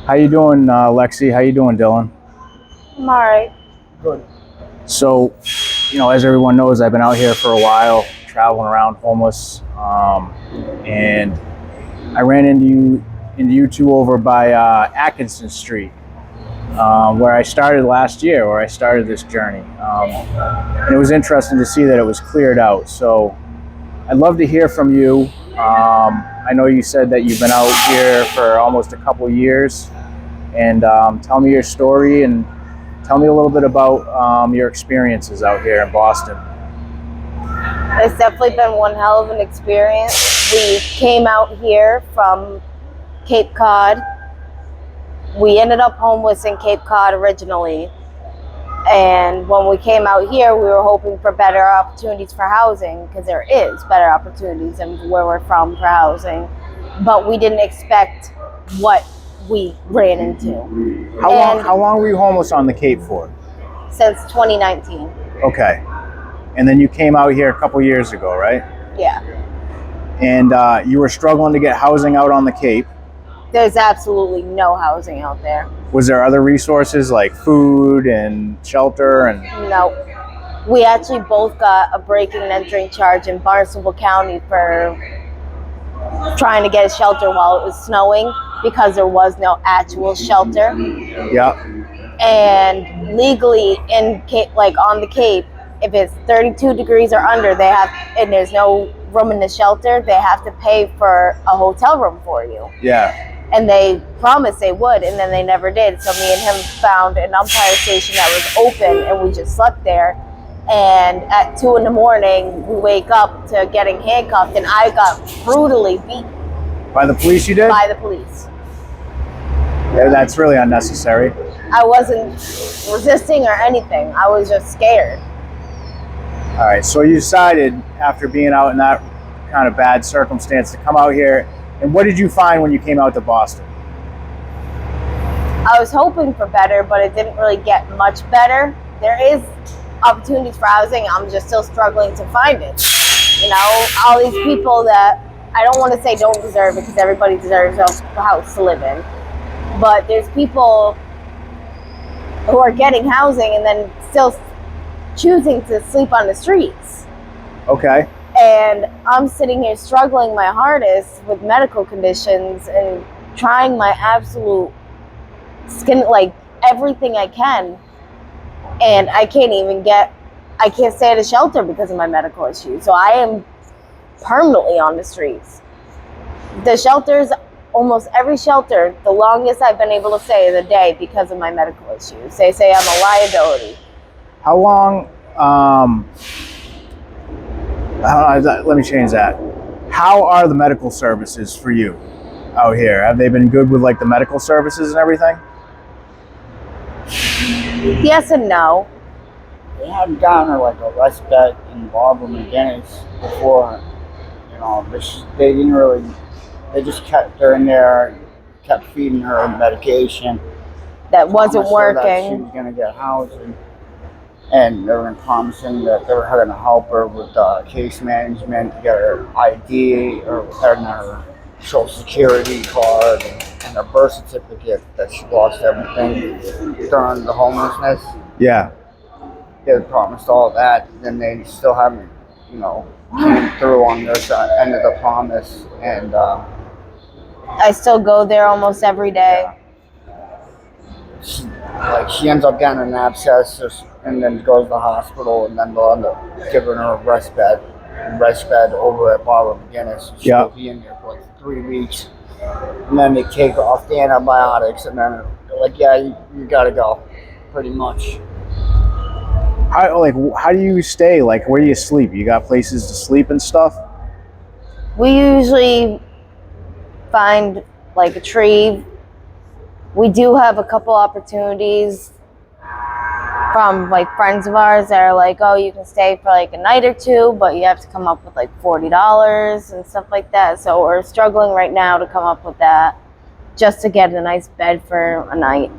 How you doing, Lexi? How you doing, Dylan? I'm all right. Good. So, as everyone knows, I've been out here for a while, traveling around homeless, and I ran into you two over by Atkinson Street, where I started last year, where I started this journey. And it was interesting to see that it was cleared out. So, I'd love to hear from you. I know you said that you've been out here for almost a couple years, and tell me your story and tell me a little bit about your experiences out here in Boston. It's definitely been one hell of an experience. We came out here from Cape Cod. We ended up homeless in Cape Cod originally. And when we came out here, we were hoping for better opportunities for housing, because there is better opportunities than where we're from for housing. But we didn't expect what we ran into. How long were you homeless on the Cape for? Since 2019. Okay. And then you came out here a couple years ago, right? Yeah. And you were struggling to get housing out on the Cape. There's absolutely no housing out there. Was there other resources like food and shelter? And No. We actually both got a breaking and entering charge in Barnstable County for trying to get a shelter while it was snowing, because there was no actual shelter. Yeah. And legally in Cape, like on the Cape, if it's 32 degrees or under, and there's no room in the shelter, they have to pay for a hotel room for you. Yeah. And they promised they would, and then they never did. So me and him found an umpire station that was open, and we just slept there. And at 2 a.m, we wake up to getting handcuffed, and I got brutally beaten. By the police you did? By the police. Yeah, that's really unnecessary. I wasn't resisting or anything. I was just scared. All right, so you decided after being out in that kind of bad circumstance to come out here. And what did you find when you came out to Boston? I was hoping for better, but it didn't really get much better. There is opportunities for housing. I'm just still struggling to find it. All these people that I don't want to say don't deserve it, because everybody deserves a house to live in. But there's people who are getting housing and then still choosing to sleep on the streets. Okay. And I'm sitting here struggling my hardest with medical conditions and trying my absolute like everything I can. And I can't stay at a shelter because of my medical issues. So I am permanently on the streets. The shelters, almost every shelter, the longest I've been able to stay is a day because of my medical issues. They say I'm a liability. How long, let me change that. How are the medical services for you out here? Have they been good with like the medical services and everything? Yes and no. They had gotten her like a respite in Barbara McGinnis before, they didn't really, they just kept her in there, kept feeding her medication. That wasn't Promised her that she working. was going to get housing. And they were promising that they were going to help her with case management to get her ID or her social security card and her birth certificate, that she lost everything during the homelessness. Yeah. They promised all that, and they still haven't, came through on their end of the promise. And I still go there almost every day. She ends up getting an abscess, and then goes to the hospital, and then they'll end up giving her a rest bed over at Barbara McGinnis. She'll be in there for like 3 weeks, and then they take off the antibiotics, and then they're like, yeah, you gotta go, pretty much. How do you stay? Like, where do you sleep? You got places to sleep and stuff? We usually find like a tree. We do have a couple opportunities from like friends of ours that are like, oh, you can stay for like a night or two, but you have to come up with like $40 and stuff like that. So we're struggling right now to come up with that just to get a nice bed for a night.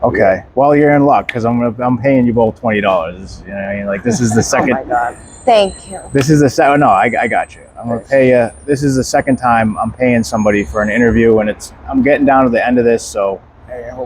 Okay. Well, you're in luck, because I'm paying you both $20. Like, this is the second. Oh my God. Thank you. This is the no, I got you. I'm gonna pay you. This is the second time I'm paying somebody for an interview, and I'm getting down to the end of this, so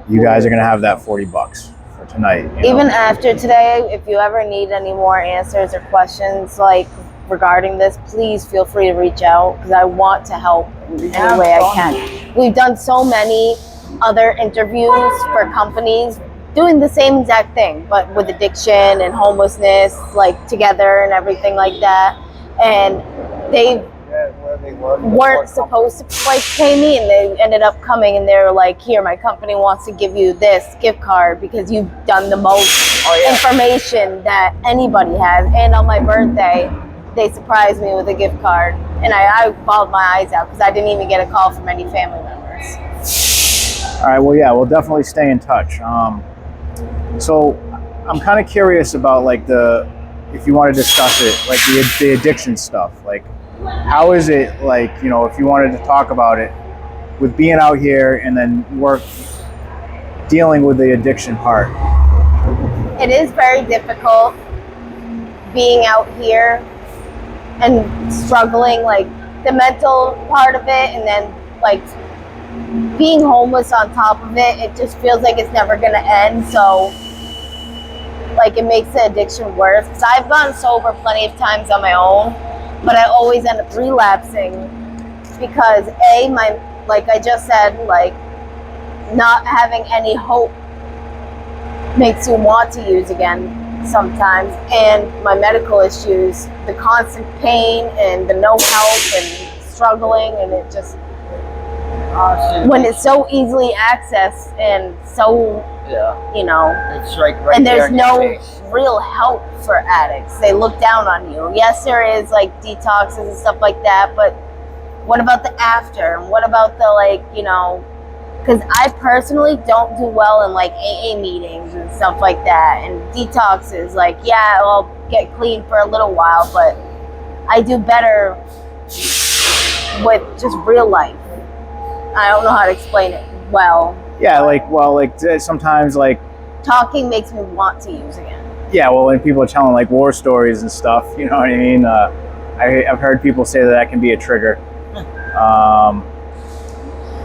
you guys are gonna have that $40 for tonight. Even after today, if you ever need any more answers or questions like regarding this, please feel free to reach out because I want to help in any way I can. We've done so many other interviews for companies doing the same exact thing, but with addiction and homelessness, like together and everything like that. And they weren't supposed to like pay me, and they ended up coming and they were like, here, my company wants to give you this gift card because you've done the most information that anybody has. And on my birthday, they surprised me with a gift card, and I bawled my eyes out because I didn't even get a call from any family members. All right, well, yeah, we'll definitely stay in touch. So I'm kind of curious about like if you want to discuss it, like the addiction stuff, like how is it, like, you know, if you wanted to talk about it with being out here and then dealing with the addiction part. It is very difficult being out here and struggling, like the mental part of it, and then like being homeless on top of it. It just feels like it's never gonna end, so like it makes the addiction worse, because I've gone sober plenty of times on my own, but I always end up relapsing because like I just said, like not having any hope makes you want to use again sometimes, and my medical issues, the constant pain and the no help and struggling, and it just when it's so easily accessed and so you know, it's like right and there there's in your no face. real help for addicts. They look down on you. Yes, there is like detoxes and stuff like that, but what about the after? And what about the, like, you know, because I personally don't do well in like AA meetings and stuff like that, and detoxes. Like, yeah, I'll get clean for a little while, but I do better with just real life. I don't know how to explain it well. Yeah, like, well, like sometimes like Talking makes me want to use again. yeah, well, when people are telling like war stories and stuff, you know what I mean? I've heard people say that can be a trigger.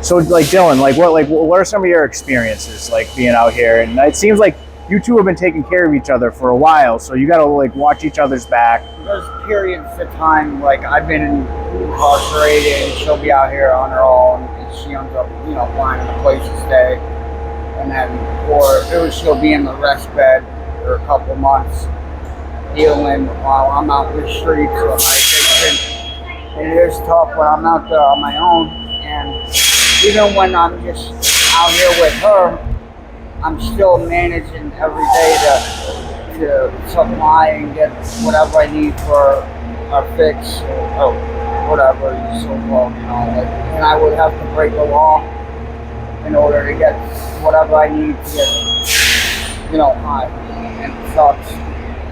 So like Dylan, like what are some of your experiences like being out here? And it seems like you two have been taking care of each other for a while, so you got to like watch each other's back. There's periods of time, like I've been incarcerated, and she'll be out here on her own, and she ends up, you know, finding a place to stay, and then, or she'll be in the rest bed for a couple months, dealing while I'm out in the streets with my addiction. And it is tough when I'm out there on my own, and even when I'm just out here with her, I'm still managing every day to supply and get whatever I need for a fix or whatever you so-called, you know. Like, and I would have to break the law in order to get whatever I need to get, you know, high. And it sucks.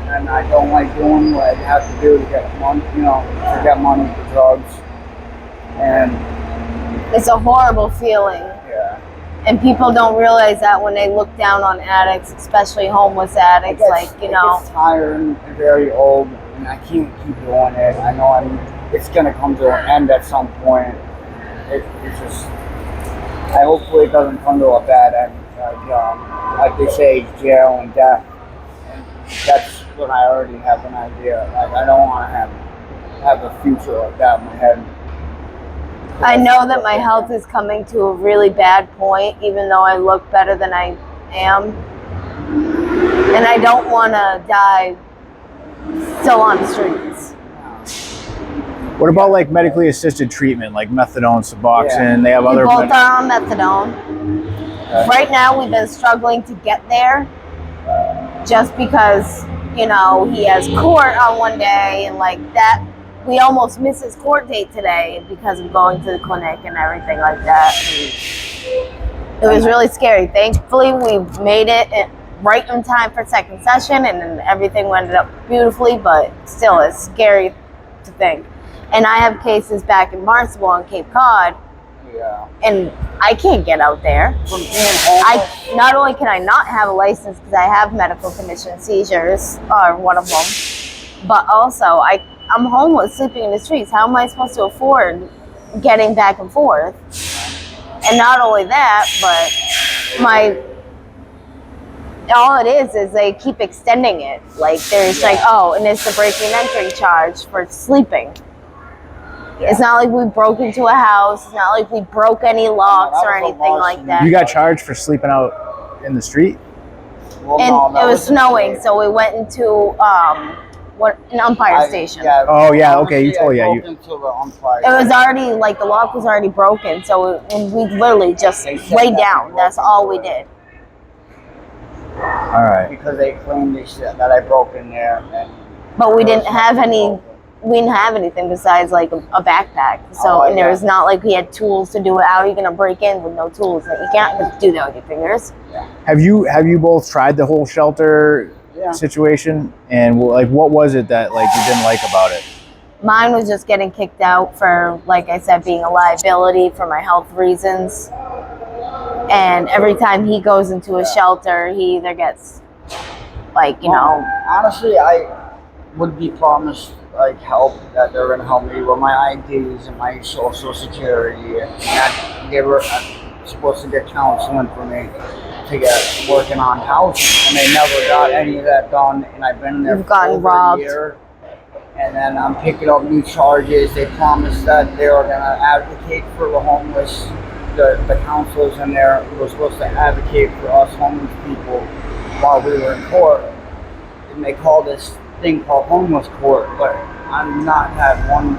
And I don't like doing what I have to do to get money, you know, to get money for drugs. And It's a horrible feeling. yeah. And people don't realize that when they look down on addicts, especially homeless addicts, like, you know. It gets tired and very old, and I can't keep doing it. I know it's going to come to an end at some point. It's just, hopefully it doesn't come to a bad end. Like they say, jail and death. And that's what I already have an idea. Like, I don't want to have a future like that in my head. I know that my health is coming to a really bad point, even though I look better than I am. And I don't want to die still on the streets. What about like medically assisted treatment, like methadone, Suboxone? Yeah. They have We other. both are on methadone. Right now, we've been struggling to get there just because, you know, he has court on one day, and like that. We almost missed his court date today because of going to the clinic and everything like that. It was really scary. Thankfully, we made it right in time for second session, and then everything went up beautifully, but still, it's scary to think. And I have cases back in Barnstable and Cape Cod, Yeah. and I can't get out there. From being homeless, Not only can I not have a license because I have medical conditions, seizures are one of them. But also, I'm homeless, sleeping in the streets. How am I supposed to afford getting back and forth? And not only that, but all it is they keep extending it. Like there's like, oh, and it's the breaking and entering charge for sleeping. Yeah. It's not like we broke into a house. It's not like we broke any locks or anything like that. You got charged for sleeping out in the street? Well, and no, it was snowing, so we went into an umpire station. Yeah, oh yeah, okay. You told yeah. You. Into the umpire. It was already like the lock was already broken, so we literally just laid down. That's all we did. All right. Because they claimed that I broke in there, but we didn't have any. We didn't have anything besides like a backpack. So and there was not like we had tools to do it. How are you gonna break in with no tools? Like, you can't do that with your fingers. Yeah. Have you both tried the whole shelter situation? And like, what was it that like you didn't like about it? Mine was just getting kicked out for, like I said, being a liability for my health reasons. And every time he goes into a shelter, he either gets like, honestly, I would be promised like help, that they're gonna help me with my IDs and my social security, and that they were supposed to get counseling for me to get working on housing, and they never got any of that done. And I've been there for over a year, and then I'm picking up new charges. They promised that they were gonna advocate for the homeless. The counselors in there were supposed to advocate for us homeless people while we were in court, and they call this thing called homeless court, but I've not had one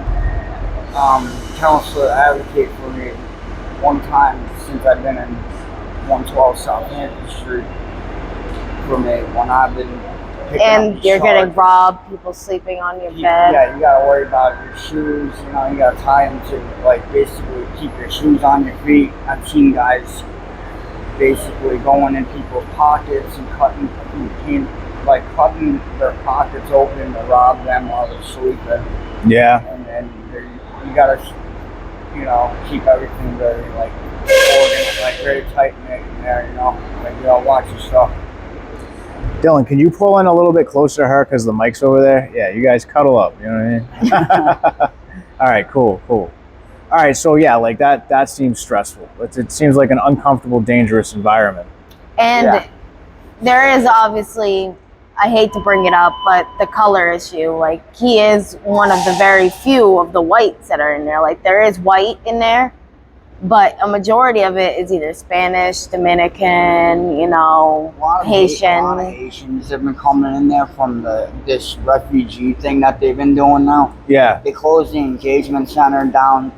counselor advocate for me one time since I've been in 112 South Atkinson Street for me when I've been picking and up you're getting robbed, people sleeping on your bed. Yeah, you gotta worry about your shoes, you gotta tie them to, like, basically keep your shoes on your feet. I've seen guys basically going in people's pockets and cutting their pockets open to rob them while they're sleeping. Yeah. And then you gotta, keep everything very, like, organized, like, very tight knit in there, like, you gotta watch your stuff. Dylan, can you pull in a little bit closer to her because the mic's over there? Yeah, you guys cuddle up, you know what I mean? All right, cool. All right, so yeah, like that seems stressful. It seems like an uncomfortable, dangerous environment. And there is obviously, I hate to bring it up, but the color issue. Like, he is one of the very few of the whites that are in there. Like, there is white in there, but a majority of it is either Spanish, Dominican, Haitian. A lot of Haitians have been coming in there from this refugee thing that they've been doing now. Yeah. They closed the engagement center down.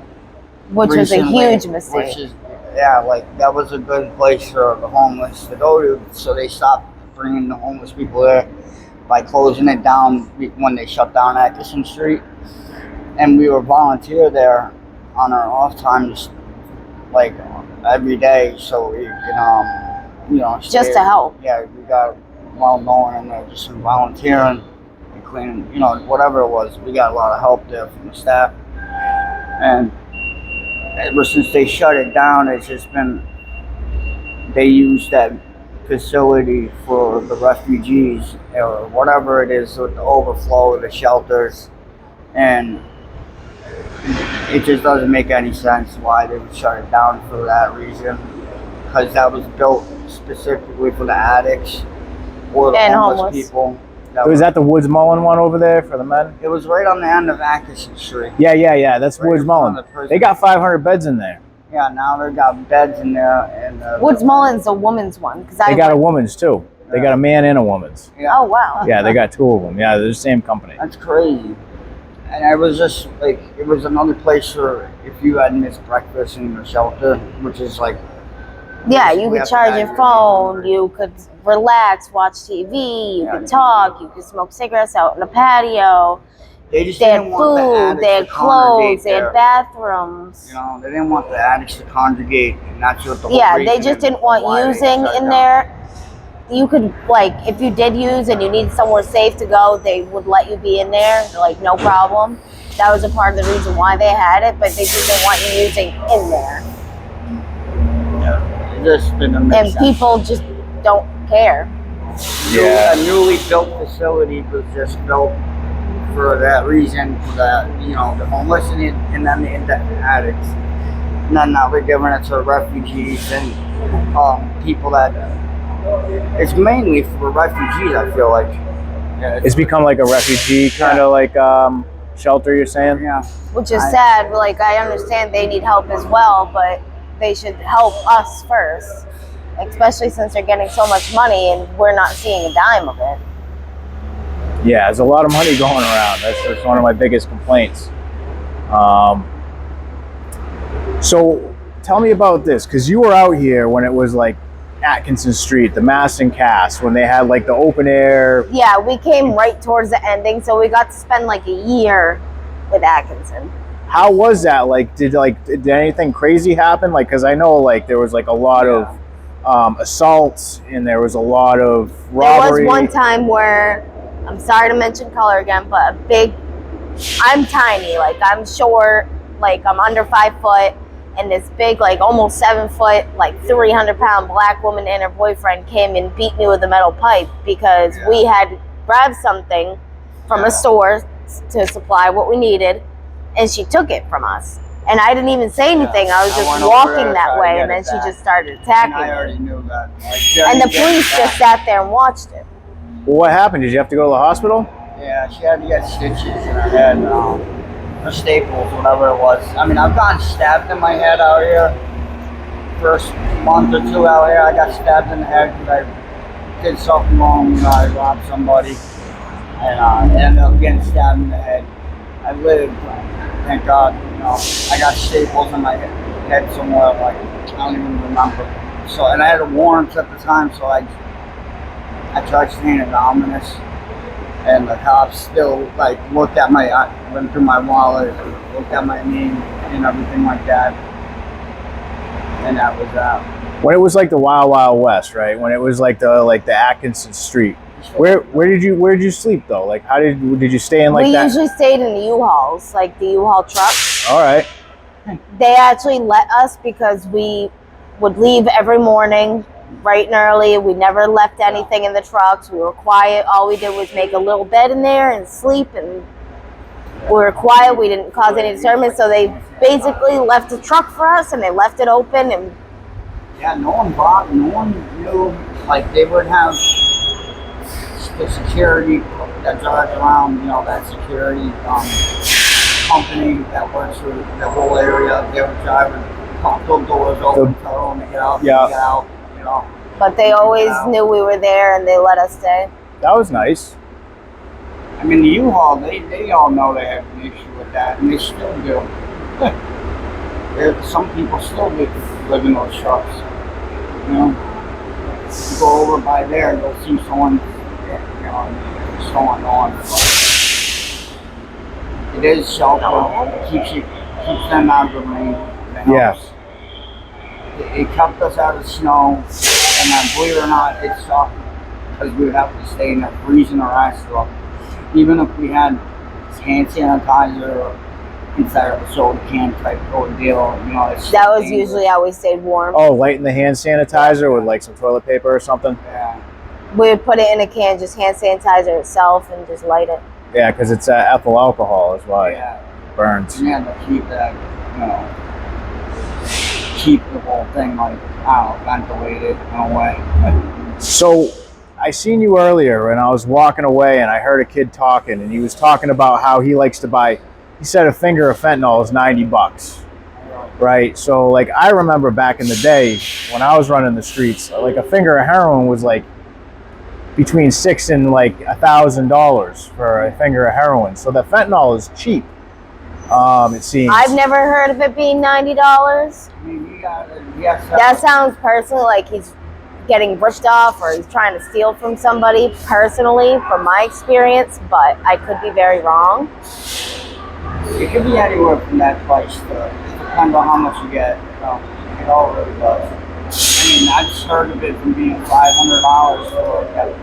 Which was a huge mistake. That was a good place for the homeless to go to, so they stopped bringing the homeless people there by closing it down when they shut down Atkinson Street. And we were volunteer there on our off times, like every day, so we can, just to help. Yeah, we got going in there, just some volunteering and cleaning, whatever it was. We got a lot of help there from the staff, and ever since they shut it down, it's just been, they use that facility for the refugees or whatever it is with the overflow of the shelters, and it just doesn't make any sense why they would shut it down for that reason, because that was built specifically for the addicts or the homeless people. Was that the Woods Mullen one over there for the men? It was right on the end of Atkinson Street. Yeah. That's right, Woods Mullen. They got 500 beds in there. Yeah, now they got beds in there. And Woods Mullen's a woman's one. They got a woman's too. Yeah. They got a man and a woman's. Yeah. Oh, wow. Yeah, they got two of them. Yeah, they're the same company. That's crazy. And it was just like, it was another place where if you had missed breakfast in your shelter, which is like, yeah, you could charge your phone, you could relax, watch TV, you could talk, you could smoke cigarettes out in the patio. They just had didn't want food, they had clothes, they had bathrooms. They didn't want the addicts to congregate, and that's what the whole they just didn't want using in there. You could, like, if you did use and you needed somewhere safe to go, they would let you be in there, like, no problem. That was a part of the reason why they had it, but they just didn't want you using in there. Yeah, it just didn't make sense. And people just don't care. Yeah. A newly built facility was just built for that reason, for the, you know, the homeless and then the addicts. And then now we're giving it to refugees and people that, it's mainly for refugees, I feel like. Yeah, It's become like a refugee kind of like shelter, you're saying? Yeah. Which is sad. Like, I understand they need help as well, but they should help us first, especially since they're getting so much money and we're not seeing a dime of it. Yeah, there's a lot of money going around. That's one of my biggest complaints. So tell me about this, because you were out here when it was like Atkinson Street, the mass and cast, when they had like the open air. Yeah, we came right towards the ending, so we got to spend like a year with Atkinson. How was that? Like, did anything crazy happen? Like, because I know like there was like a lot of assaults and there was a lot of robbery. There was one time where, I'm sorry to mention color again, but I'm tiny, like I'm short, like I'm under 5 foot, and this big, like almost 7 foot, like 300-pound black woman and her boyfriend came and beat me with a metal pipe because we had grabbed something from a store to supply what we needed, and she took it from us. And I didn't even say anything. I was just walking that way, and then she just started attacking me. I already knew that. And the police just sat there and watched it. Well, what happened? Did you have to go to the hospital? Yeah, she had to get stitches in her head, or staples, whatever it was. I mean, I've gotten stabbed in my head out here. First month or two out here, I got stabbed in the head because I did something wrong. You know, I robbed somebody, and I ended up getting stabbed in the head. I lived, thank God. You know, I got staples in my head somewhere, like I don't even remember. So, and I had a warrant at the time, so I tried staying anonymous. And the cops still like looked at went through my wallet, looked at my name and everything like that. And that was that. When it was like the Wild Wild West, right? When it was like the Atkinson Street. Where did you sleep though? Like how did you stay in like that? We usually stayed in the U-Hauls, like the U-Haul trucks. All right. They actually let us because we would leave every morning bright and early. We never left anything in the trucks. We were quiet. All we did was make a little bed in there and sleep, and we were quiet. We didn't cause any disturbance. So they basically left the truck for us, and they left it open. And yeah, no one knew. Like they would have the security that drives around. You know, that security company that works for the whole area. They would drive and pop those doors open, tell them to get out, get out. You know. But they always knew we were there, and they let us stay. That was nice. I mean, the U-Haul, they all know they have an issue with that, and they still do. Some people still live in those trucks. You know, you go over by there, you'll see someone, you know, someone on. It is shelter. It keeps them out of the rain. The house. It kept us out of snow, and then believe it or not, it sucked because we would have to stay in there freezing our ass off. Even if we had hand sanitizer inside of a soda can type ordeal, you know, that was usually how we stayed warm. Oh, lighten the hand sanitizer with like some toilet paper or something? Yeah. We would put it in a can, just hand sanitizer itself, and just light it. Yeah, because it's ethyl alcohol is why it burns. You have to keep that, you know, keep the whole thing like, I don't know, ventilated in a way. So I seen you earlier and I was walking away and I heard a kid talking, and he was talking about how he likes to buy, he said a finger of fentanyl is $90, right? So like I remember back in the day when I was running the streets, like a finger of heroin was like between $600 and like $1,000 for a finger of heroin. So the fentanyl is cheap. It seems. I've never heard of it being $90. I mean, that sounds personally like he's getting ripped off or he's trying to steal from somebody, personally, from my experience, but I could be very wrong. It could be anywhere from that price to, it depends on how much you get. You know, it all really does. I mean, I've just heard of it from being $500 to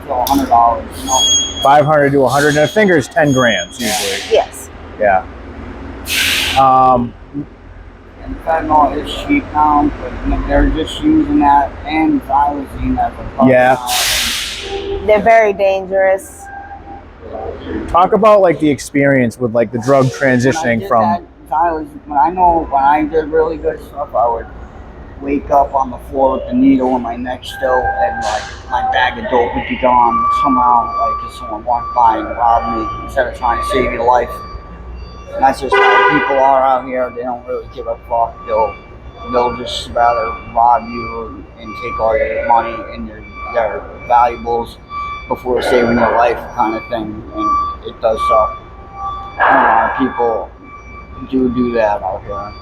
$100, you know. 500 to 100, and a finger is 10 grams usually. Yes. Yeah. And fentanyl is cheap now, but they're just using that and xylazine as a Yeah. They're very dangerous. Talk about like the experience with like the drug transitioning from. When I did really good stuff, I would wake up on the floor with the needle in my neck still, and like my bag of dope would be gone somehow. Like if someone walked by and robbed me instead of trying to save your life. And that's just how people are out here. They don't really give a fuck. They'll just rather rob you and take all your money and their valuables before saving your life, kind of thing. And it does suck. A lot of people do that out here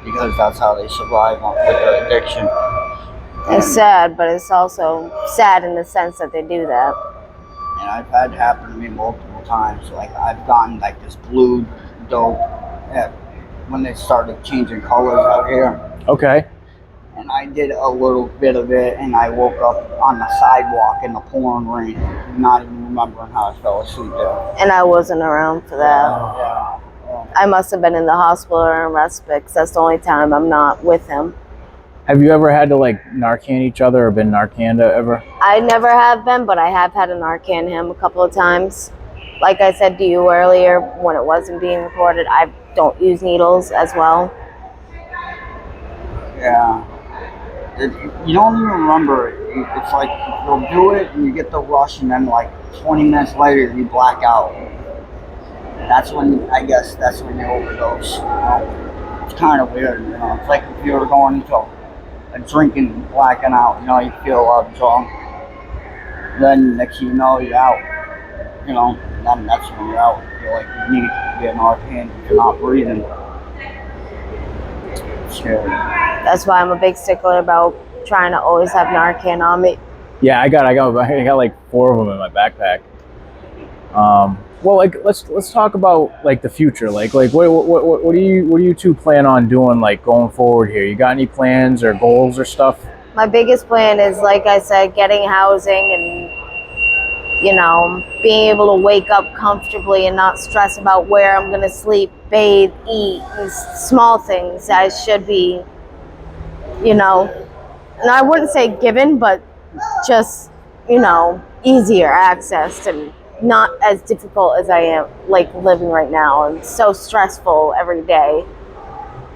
because that's how they survive with their addiction. It's sad, but it's also sad in the sense that they do that. And I've had it happen to me multiple times. Like I've gotten like this blue dope when they started changing colors out here. Okay. And I did a little bit of it, and I woke up on the sidewalk in the pouring rain, not even remembering how I fell asleep there. And I wasn't around for that. Yeah. I must have been in the hospital or in respite, because that's the only time I'm not with him. Have you ever had to like Narcan each other or been Narcaned ever? I never have been, but I have had to Narcan him a couple of times. Like I said to you earlier, when it wasn't being recorded, I don't use needles as well. Yeah. You don't even remember it. It's like you'll do it and you get the rush, and then like 20 minutes later you black out. That's when you overdose. You know? It's kind of weird. You know, it's like if you were going into a drinking, blacking out. You know, you feel drunk. Then next thing you know, you're out. You know, and then that's when you're out. You're like you need to get an RPN if you're not breathing. Scary. That's why I'm a big stickler about trying to always have Narcan on me. Yeah, I got like 4 of them in my backpack. Well, like let's talk about like the future. Like what do you two plan on doing like going forward here? You got any plans or goals or stuff? My biggest plan is, like I said, getting housing and, you know, being able to wake up comfortably and not stress about where I'm gonna sleep, bathe, eat, and small things that should be, you know, and I wouldn't say given, but just, you know, easier access and not as difficult as I am like living right now. And so stressful every day,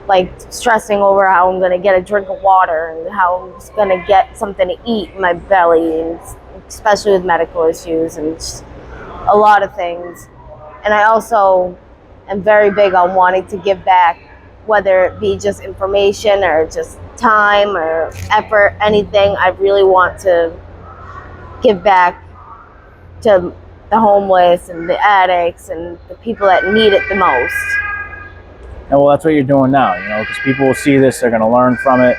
like stressing over how I'm gonna get a drink of water and how I'm gonna get something to eat in my belly, and especially with medical issues and just a lot of things. And I also am very big on wanting to give back, whether it be just information or just time or effort, anything. I really want to give back to the homeless and the addicts and the people that need it the most. And well, that's what you're doing now, you know, because people will see this, they're going to learn from it.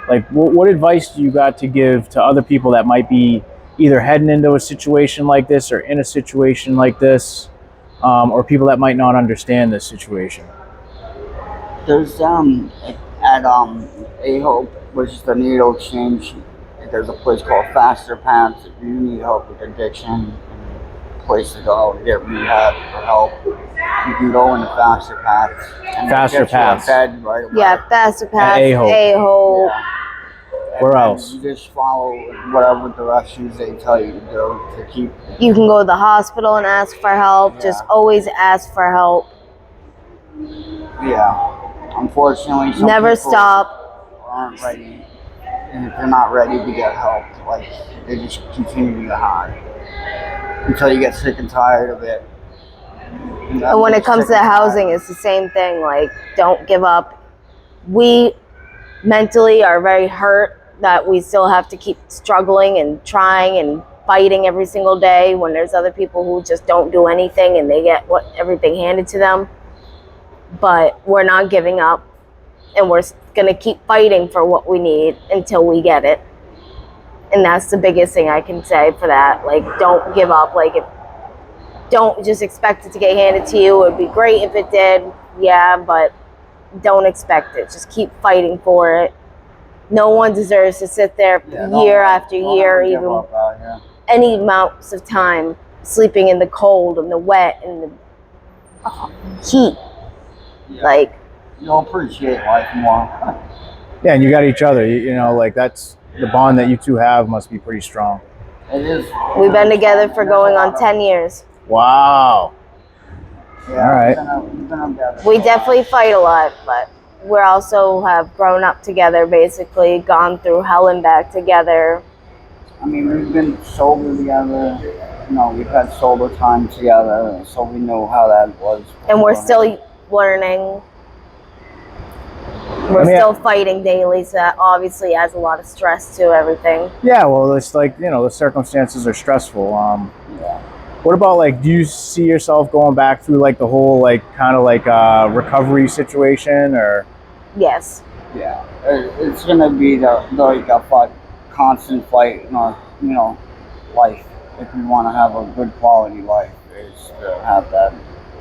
Like, what advice do you got to give to other people that might be either heading into a situation like this or in a situation like this, or people that might not understand this situation? There's at A-Hope, which is the needle exchange, there's a place called Faster Paths. If you need help with addiction, place to go to get rehab or help, you can go into Faster Paths. And Faster Paths. Bed right away. Yeah, Faster Paths, A-Hope. A-Hope. Yeah. Where else? You just follow whatever directions they tell you to do to keep. You can go to the hospital and ask for help. Yeah. Just always ask for help. Yeah. Unfortunately, some Never people stop. aren't ready. And if they're not ready to get help, like they just continue to get high until you get sick and tired of it. And when it comes to housing, it's the same thing. Like, don't give up. We mentally are very hurt that we still have to keep struggling and trying and fighting every single day when there's other people who just don't do anything and they get everything handed to them. But we're not giving up, and we're gonna keep fighting for what we need until we get it. And that's the biggest thing I can say for that. Like, don't give up. Like, don't just expect it to get handed to you. It would be great if it did, yeah, but don't expect it. Just keep fighting for it. No one deserves to sit there year after year, even any amounts of time, sleeping in the cold and the wet and the heat. Yeah. Like, you'll appreciate life more. Yeah, and you got each other. You know, like that's the bond that you two have must be pretty strong. It is. we've been together for going on 10 years. Wow. Yeah, All right. we've been together. We definitely fight a lot, but we also have grown up together, basically gone through hell and back together. I mean, we've been sober together. You know, we've had sober time together, so we know how that was. And we're still learning. We're still fighting daily, so that obviously adds a lot of stress to everything. Yeah, well, it's like, you know, the circumstances are stressful. Yeah. What about, like, do you see yourself going back through, like, the whole, like, kind of like recovery situation, or? Yes. Yeah. It's gonna be like a constant fight in our, you know, life. If we want to have a good quality life, is to have that.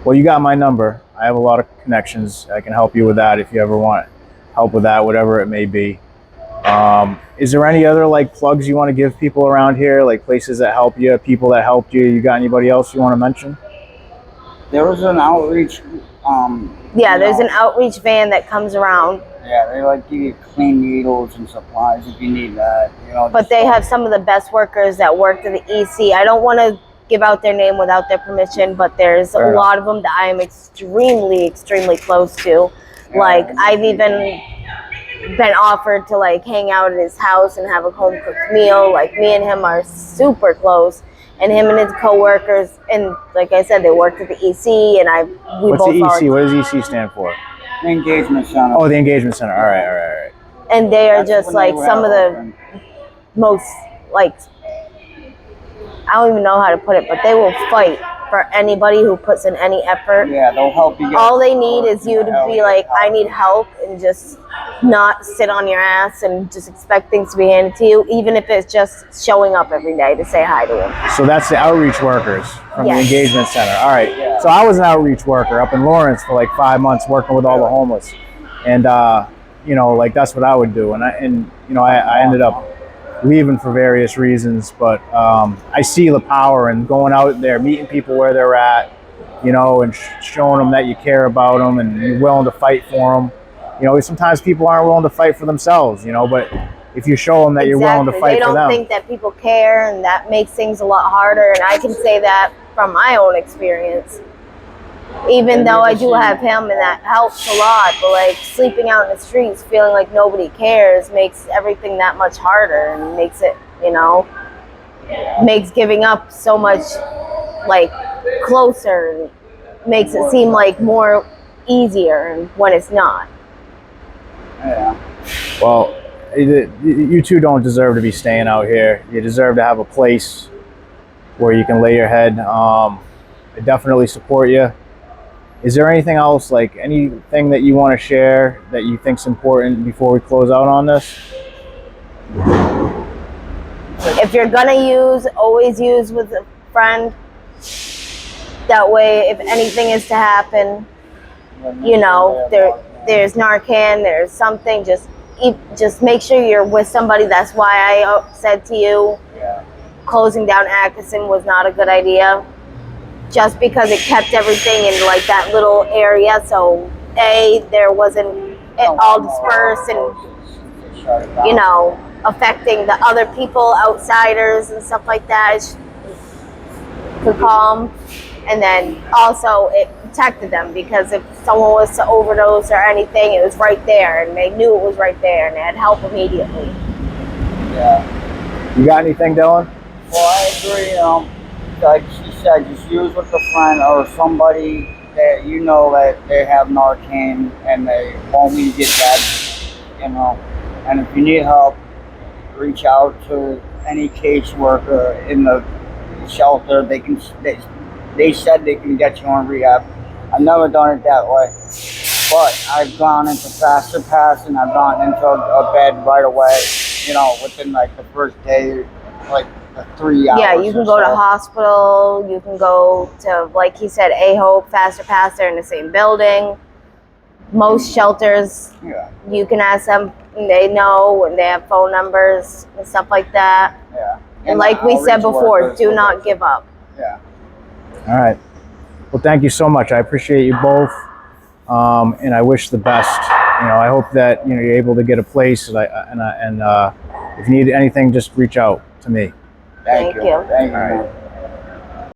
Well, you got my number. I have a lot of connections. I can help you with that if you ever want help with that, whatever it may be. Is there any other, like, plugs you want to give people around here, like places that help you, people that helped you? You got anybody else you want to mention? There was an outreach. Yeah, there's an outreach van that comes around. Yeah, they like give you clean needles and supplies if you need that. You know. But they have some of the best workers that worked at the EC. I don't want to give out their name without their permission, but there's a lot of them that I am extremely close to. Yeah. Like, I've even been offered to, like, hang out at his house and have a home cooked meal. Like, me and him are super close, and him and his coworkers, and like I said, they worked at the EC, and What's the EC? What does EC stand for? The engagement center. Oh, the engagement center. All right. And they are That's just when like they some of the open. most, like, I don't even know how to put it, but they will fight for anybody who puts in any effort. Yeah, they'll help you. All they need is you to be like, I need help, and just not sit on your ass and just expect things to be handed to you, even if it's just showing up every day to say hi to them. So that's the outreach workers from the Yes. engagement center. All right. Yeah. So I was an outreach worker up in Lawrence for like 5 months, working with all the homeless, and you know, like, that's what I would do. And I ended up leaving for various reasons, but I see the power in going out there, meeting people where they're at, you know, and showing them that you care about them and you're willing to fight for them. You know, sometimes people aren't willing to fight for themselves, you know, but if you show them that you're willing to fight for them. They don't think that people care, and that makes things a lot harder. And I can say that from my own experience. Even though I do have him, and that helps a lot, but, like, sleeping out in the streets, feeling like nobody cares, makes everything that much harder, and makes it, you know, makes giving up so much, like, closer, and makes it seem like more easier, and when it's not. Yeah. Well, you two don't deserve to be staying out here. You deserve to have a place where you can lay your head. I definitely support you. Is there anything else, like anything that you want to share that you think's important before we close out on this? If you're gonna use, always use with a friend. That way, if anything is to happen, you know, there's Narcan, there's something, just make sure you're with somebody. That's why I said to you, closing down Atkinson was not a good idea. Just because it kept everything in, like, that little area, so there wasn't it all dispersed and, you know, affecting the other people, outsiders and stuff like that. Could calm, and then also it protected them, because if someone was to overdose or anything, it was right there, and they knew it was right there, and they had help immediately. Yeah. You got anything, Dylan? Well, I agree. Like she said, just use with a friend or somebody that you know that they have Narcan and they won't even get that, you know. And if you need help, reach out to any caseworker in the shelter. They said they can get you on rehab. I've never done it that way, but I've gone into Faster Pass and I've gone into a bed right away, you know, within like the first day, like 3 hours. Yeah, you can go to hospital, you can go to, like he said, A-Hope, Faster Pass, they're in the same building. Most shelters, you can ask them, and they know, and they have phone numbers and stuff like that. Yeah. And like we said before, do not give up. Yeah. All right. Well, thank you so much. I appreciate you both, and I wish the best. You know, I hope that, you know, you're able to get a place, and if you need anything, just reach out to me. Thank you. Thank you. All right.